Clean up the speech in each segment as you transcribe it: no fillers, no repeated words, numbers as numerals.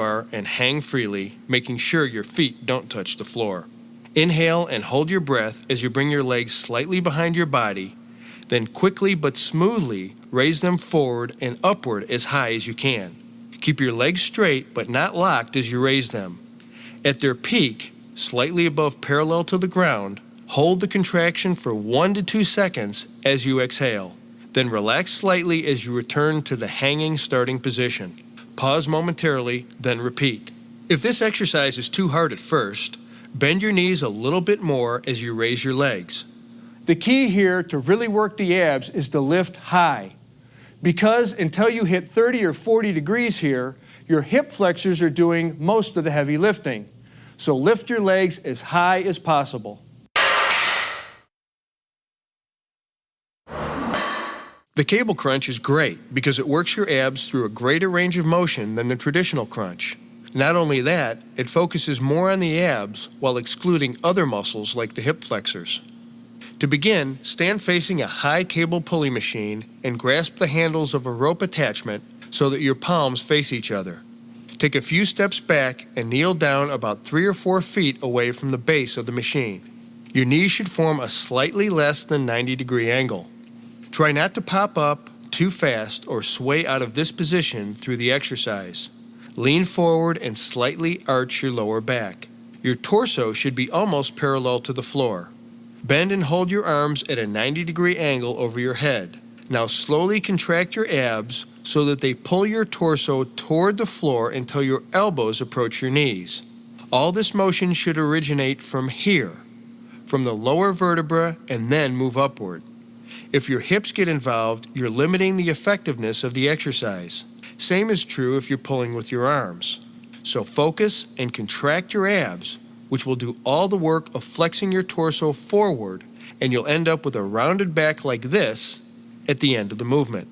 bar and hang freely, making sure your feet don't touch the floor. Inhale and hold your breath as you bring your legs slightly behind your body, then quickly but smoothly raise them forward and upward as high as you can. Keep your legs straight but not locked as you raise them. At their peak, slightly above parallel to the ground, hold the contraction for 1 to 2 seconds as you exhale. Then relax slightly as you return to the hanging starting position. Pause momentarily, then repeat. If this exercise is too hard at first, bend your knees a little bit more as you raise your legs. The key here to really work the abs is to lift high, because until you hit 30 or 40 degrees here, your hip flexors are doing most of the heavy lifting. So lift your legs as high as possible. The cable crunch is great because it works your abs through a greater range of motion than the traditional crunch. Not only that, it focuses more on the abs while excluding other muscles like the hip flexors. To begin, stand facing a high cable pulley machine and grasp the handles of a rope attachment so that your palms face each other. Take a few steps back and kneel down about 3 or 4 feet away from the base of the machine. Your knees should form a slightly less than 90-degree angle. Try not to pop up too fast or sway out of this position through the exercise. Lean forward and slightly arch your lower back. Your torso should be almost parallel to the floor. Bend and hold your arms at a 90-degree angle over your head. Now slowly contract your abs so that they pull your torso toward the floor until your elbows approach your knees. All this motion should originate from here, from the lower vertebra, and then move upward. If your hips get involved, you're limiting the effectiveness of the exercise. Same is true if you're pulling with your arms. So focus and contract your abs, which will do all the work of flexing your torso forward, and you'll end up with a rounded back like this at the end of the movement.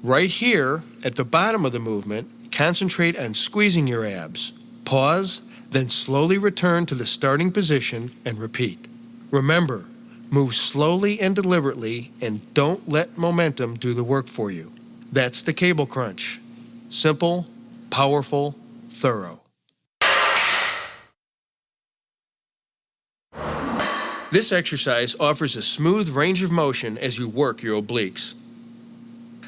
Right here, at the bottom of the movement, concentrate on squeezing your abs. Pause, then slowly return to the starting position and repeat. Remember, move slowly and deliberately, and don't let momentum do the work for you. That's the cable crunch. Simple, powerful, thorough. This exercise offers a smooth range of motion as you work your obliques.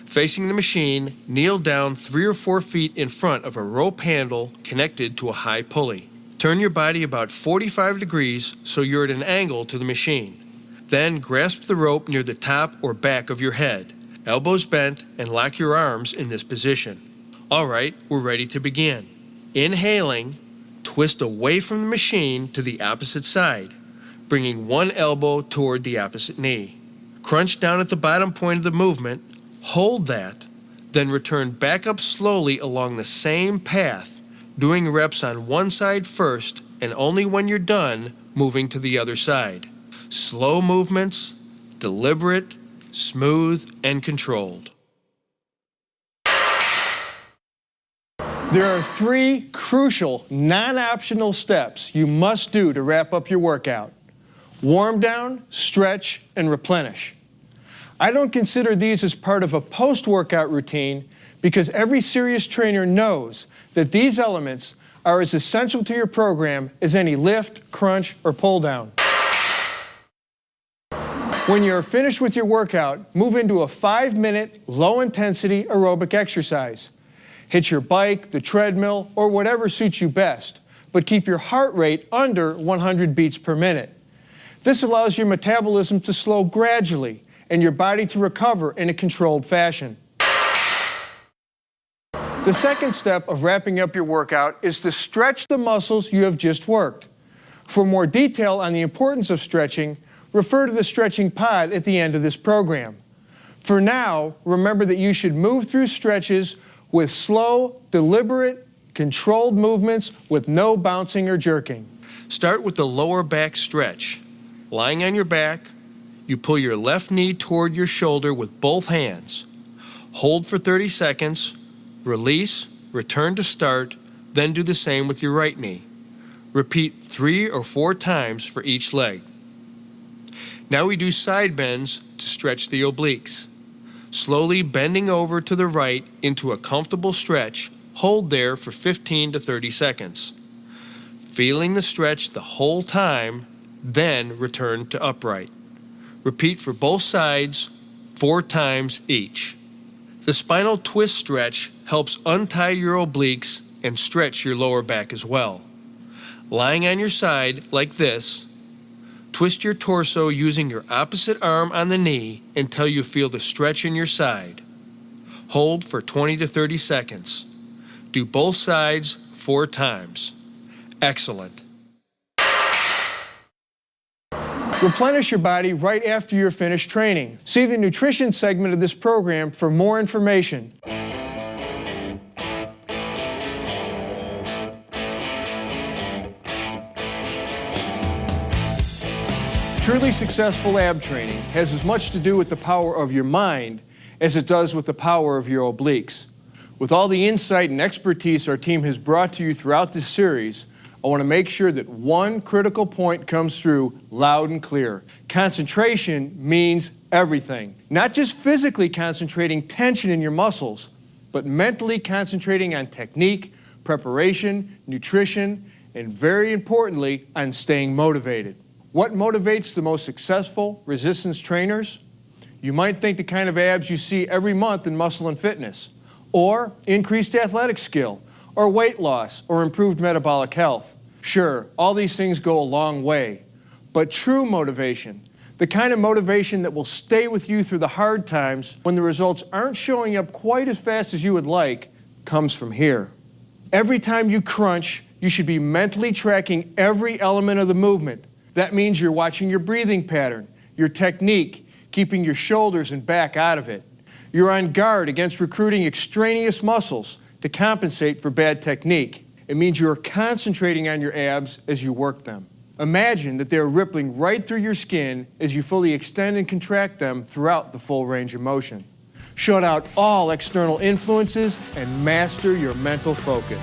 Facing the machine, kneel down 3 or 4 feet in front of a rope handle connected to a high pulley. Turn your body about 45 degrees so you're at an angle to the machine. Then grasp the rope near the top or back of your head, elbows bent, and lock your arms in this position. All right, we're ready to begin. Inhaling, twist away from the machine to the opposite side, bringing one elbow toward the opposite knee. Crunch down at the bottom point of the movement, hold that, then return back up slowly along the same path, doing reps on one side first, and only when you're done, moving to the other side. Slow movements, deliberate, smooth, and controlled. There are 3 crucial, non-optional steps you must do to wrap up your workout. Warm down, stretch, and replenish. I don't consider these as part of a post-workout routine because every serious trainer knows that these elements are as essential to your program as any lift, crunch, or pull down. When you're finished with your workout, move into a 5-minute, low-intensity aerobic exercise. Hit your bike, the treadmill, or whatever suits you best, but keep your heart rate under 100 beats per minute. This allows your metabolism to slow gradually and your body to recover in a controlled fashion. The second step of wrapping up your workout is to stretch the muscles you have just worked. For more detail on the importance of stretching, refer to the stretching pod at the end of this program. For now, remember that you should move through stretches with slow, deliberate, controlled movements with no bouncing or jerking. Start with the lower back stretch. Lying on your back, you pull your left knee toward your shoulder with both hands. Hold for 30 seconds, release, return to start, then do the same with your right knee. Repeat 3 or 4 times for each leg. Now we do side bends to stretch the obliques. Slowly bending over to the right into a comfortable stretch, Hold there for 15 to 30 seconds. Feeling the stretch the whole time, then return to upright. Repeat for both sides 4 times each. The spinal twist stretch helps untie your obliques and stretch your lower back as well. Lying on your side like this, twist your torso using your opposite arm on the knee until you feel the stretch in your side. Hold for 20 to 30 seconds. Do both sides 4 times. Excellent. Replenish your body right after you're finished training. See the nutrition segment of this program for more information. Truly successful ab training has as much to do with the power of your mind as it does with the power of your obliques. With all the insight and expertise our team has brought to you throughout this series, I want to make sure that one critical point comes through loud and clear. Concentration means everything. Not just physically concentrating tension in your muscles, but mentally concentrating on technique, preparation, nutrition, and very importantly, on staying motivated. What motivates the most successful resistance trainers? You might think the kind of abs you see every month in Muscle and Fitness, or increased athletic skill, or weight loss, or improved metabolic health. Sure, all these things go a long way, but true motivation, the kind of motivation that will stay with you through the hard times when the results aren't showing up quite as fast as you would like, comes from here. Every time you crunch, you should be mentally tracking every element of the movement. That means you're watching your breathing pattern, your technique, keeping your shoulders and back out of it. You're on guard against recruiting extraneous muscles to compensate for bad technique. It means you're concentrating on your abs as you work them. Imagine that they're rippling right through your skin as you fully extend and contract them throughout the full range of motion. Shut out all external influences and master your mental focus.